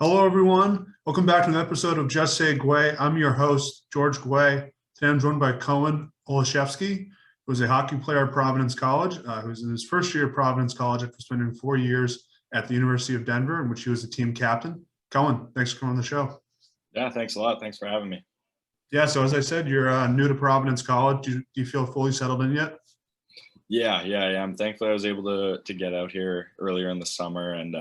Hello, everyone. Welcome back to an episode of Just Say Guay. I'm your host, George Guay. Today I'm joined by Kohen Olischefski, who is a hockey player at Providence College, who's in his first year at Providence College after spending 4 years at the University of Denver, in which he was the team captain. Kohen, thanks for coming on the show. Yeah, thanks a lot. Thanks for having me. Yeah, so as I said, you're new to Providence College. Do you feel fully settled in yet? Yeah. I'm thankful I was able to get out here earlier in the summer and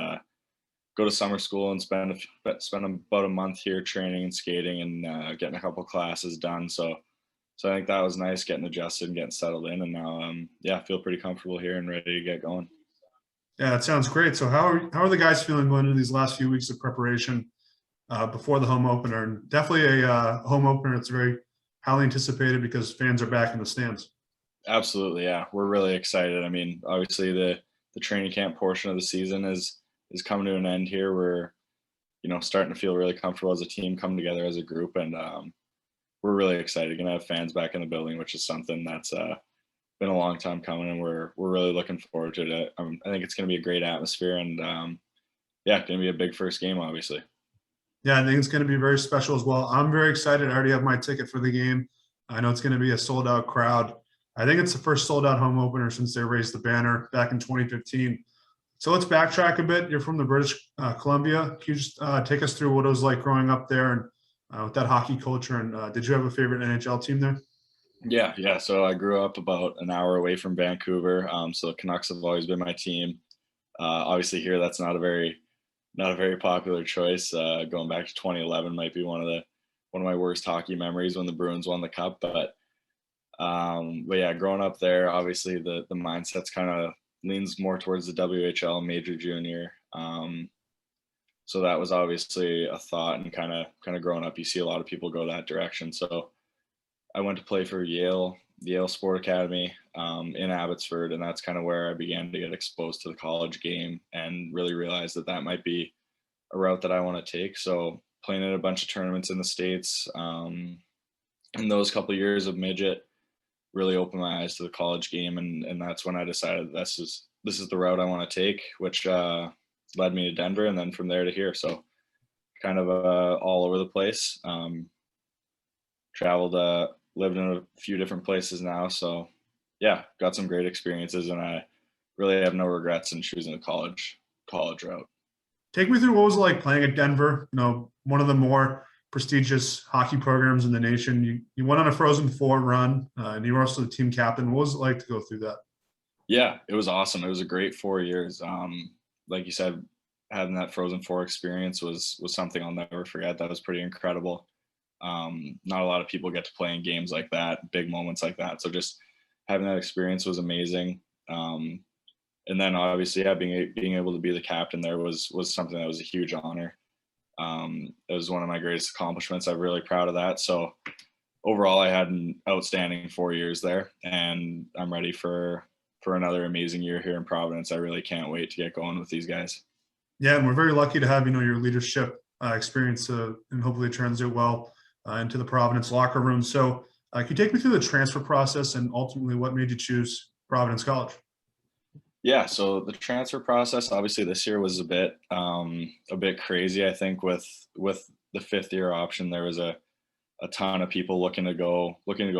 go to summer school and spend about a month here training and skating and getting a couple classes done. So I think that was nice, getting adjusted and getting settled in. And now, I feel pretty comfortable here and ready to get going. Yeah, that sounds great. So how are the guys feeling going into these last few weeks of preparation before the home opener? And definitely a home opener that's very highly anticipated because fans are back in the stands. Absolutely, yeah. We're really excited. I mean, obviously the training camp portion of the season is coming to an end here. We're starting to feel really comfortable as a team, coming together as a group, and we're really excited. Gonna have fans back in the building, which is something that's been a long time coming, and we're really looking forward to it. I think it's gonna be a great atmosphere, and gonna be a big first game, obviously. Yeah, I think it's going to be very special as well. I'm very excited. I already have my ticket for the game. I know it's going to be a sold out crowd. I think it's the first sold out home opener since they raised the banner back in 2015. So let's backtrack a bit. You're from the British Columbia. Can you just take us through what it was like growing up there and with that hockey culture? And did you have a favorite NHL team there? Yeah. So I grew up about an hour away from Vancouver. So the Canucks have always been my team. Obviously, here that's not a very popular choice. Going back to 2011 might be one of my worst hockey memories when the Bruins won the cup. But yeah, growing up there, obviously the mindset's kind of leans more towards the WHL major junior. So that was obviously a thought, and kind of growing up, you see a lot of people go that direction. So I went to play for the Yale Sport Academy in Abbotsford, and that's kind of where I began to get exposed to the college game and really realized that might be a route that I want to take. So playing in a bunch of tournaments in the States, in those couple of years of midget really opened my eyes to the college game, and that's when I decided this is the route I want to take, which led me to Denver, and then from there to here. So kind of all over the place. Traveled, lived in a few different places now. So yeah, got some great experiences, and I really have no regrets in choosing the college route. Take me through what was it like playing at Denver, one of the more prestigious hockey programs in the nation. You went on a Frozen Four run, and you were also the team captain. What was it like to go through that? Yeah, it was awesome. It was a great 4 years. Like you said, having that Frozen Four experience was something I'll never forget. That was pretty incredible. Not a lot of people get to play in games like that, big moments like that. So just having that experience was amazing. And then obviously, yeah, being able to be the captain there was something that was a huge honor. It was one of my greatest accomplishments. I'm really proud of that. So overall, I had an outstanding 4 years there, and I'm ready for another amazing year here in Providence. I really can't wait to get going with these guys. Yeah, and we're very lucky to have your leadership experience and hopefully it translate well into the Providence locker room. So, can you take me through the transfer process and ultimately what made you choose Providence College? Yeah, so the transfer process obviously this year was a bit crazy. I think with the fifth year option, there was a ton of people looking to go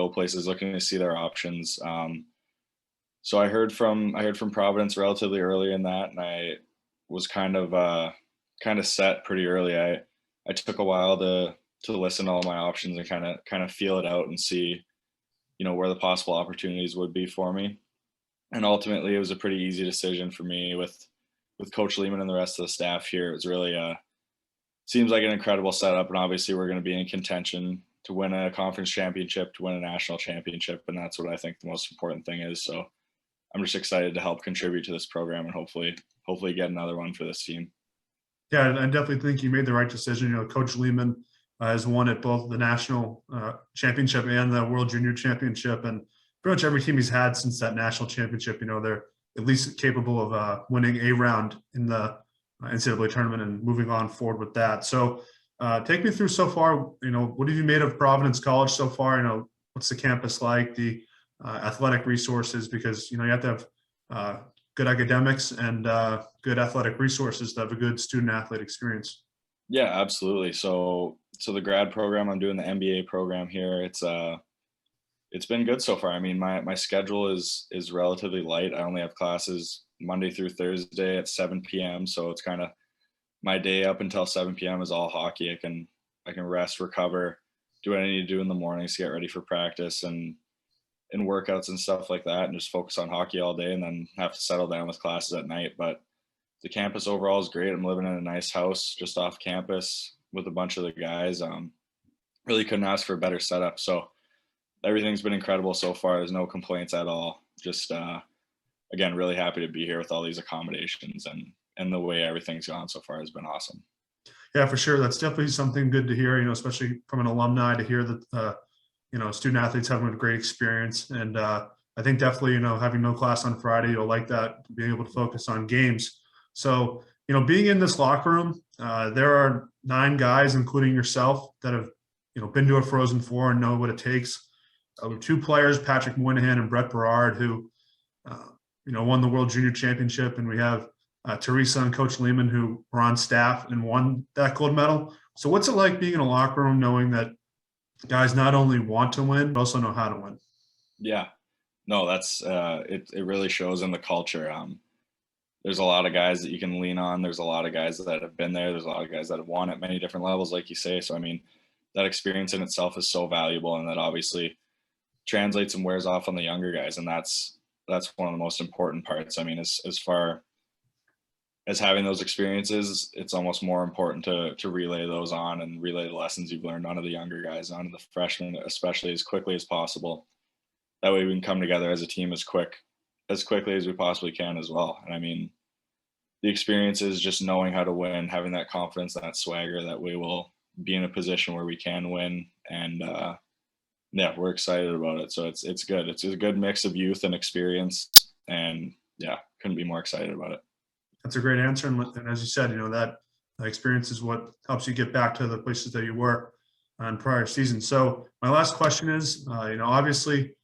places, looking to see their options. So I heard from Providence relatively early in that, and I was kind of set pretty early. I took a while to listen to all my options and kind of feel it out and see where the possible opportunities would be for me. And ultimately, it was a pretty easy decision for me with Coach Lehman and the rest of the staff here. It was really seems like an incredible setup, and obviously we're going to be in contention to win a conference championship, to win a national championship, and that's what I think the most important thing is. So I'm just excited to help contribute to this program and hopefully get another one for this team. Yeah, I definitely think you made the right decision. Coach Lehman has won at both the national championship and the World Junior Championship, and pretty much every team he's had since that national championship, they're at least capable of winning a round in the NCAA tournament and moving on forward with that. So, take me through so far. What have you made of Providence College so far? What's the campus like? The athletic resources, because you have to have good academics and good athletic resources to have a good student athlete experience. Yeah, absolutely. So the grad program, I'm doing the MBA program here. It's been good so far. I mean, my schedule is relatively light. I only have classes Monday through Thursday at 7 p.m. So it's kind of my day up until 7 p.m. is all hockey. I can rest, recover, do what I need to do in the mornings to get ready for practice and workouts and stuff like that, and just focus on hockey all day, and then have to settle down with classes at night. But the campus overall is great. I'm living in a nice house just off campus with a bunch of the guys. Really couldn't ask for a better setup. So everything's been incredible so far. There's no complaints at all. Just again, really happy to be here with all these accommodations, and the way everything's gone so far has been awesome. Yeah, for sure. That's definitely something good to hear, especially from an alumni to hear that, student athletes having a great experience. And I think definitely, having no class on Friday, you'll like that, being able to focus on games. So, being in this locker room, there are 9 guys, including yourself, that have, been to a Frozen Four and know what it takes. 2 players, Patrick Moynihan and Brett Berard, who, won the World Junior Championship. And we have Teresa and Coach Lehman, who were on staff and won that gold medal. So what's it like being in a locker room knowing that guys not only want to win, but also know how to win? Yeah, no, that's it. It really shows in the culture. There's a lot of guys that you can lean on. There's a lot of guys that have been there. There's a lot of guys that have won at many different levels, like you say. So I mean, that experience in itself is so valuable, and that obviously translates and wears off on the younger guys, and that's one of the most important parts. I mean, as far as having those experiences, it's almost more important to relay those on and relay the lessons you've learned onto the younger guys, onto the freshmen, especially as quickly as possible. That way we can come together as a team as quickly as we possibly can as well. And I mean, the experience is just knowing how to win, having that confidence, that swagger. That way we'll be in a position where we can win. And yeah, we're excited about it. So it's good. It's a good mix of youth and experience. And yeah, couldn't be more excited about it. That's a great answer. And as you said, that experience is what helps you get back to the places that you were on prior seasons. So my last question is, obviously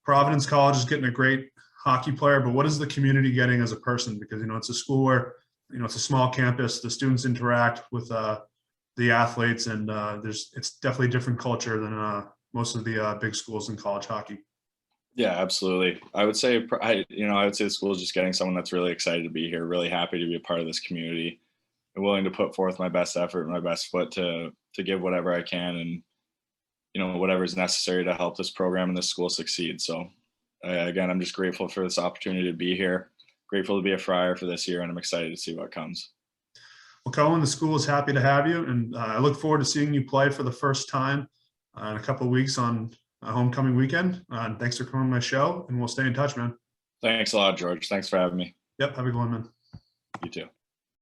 Providence College is getting a great hockey player, but what is the community getting as a person? Because, it's a school where, it's a small campus, the students interact with the athletes, and it's definitely a different culture than most of the big schools in college hockey. Yeah, absolutely. I would say, I would say the school is just getting someone that's really excited to be here, really happy to be a part of this community, and willing to put forth my best effort and my best foot to give whatever I can, and whatever is necessary to help this program and this school succeed. So again, I'm just grateful for this opportunity to be here, grateful to be a Friar for this year, and I'm excited to see what comes. Well, Cohen, the school is happy to have you, and I look forward to seeing you play for the first time in a couple of weeks on homecoming weekend. And thanks for coming on my show, and we'll stay in touch, man. Thanks a lot, George. Thanks for having me. Yep, have a good one, man. You too.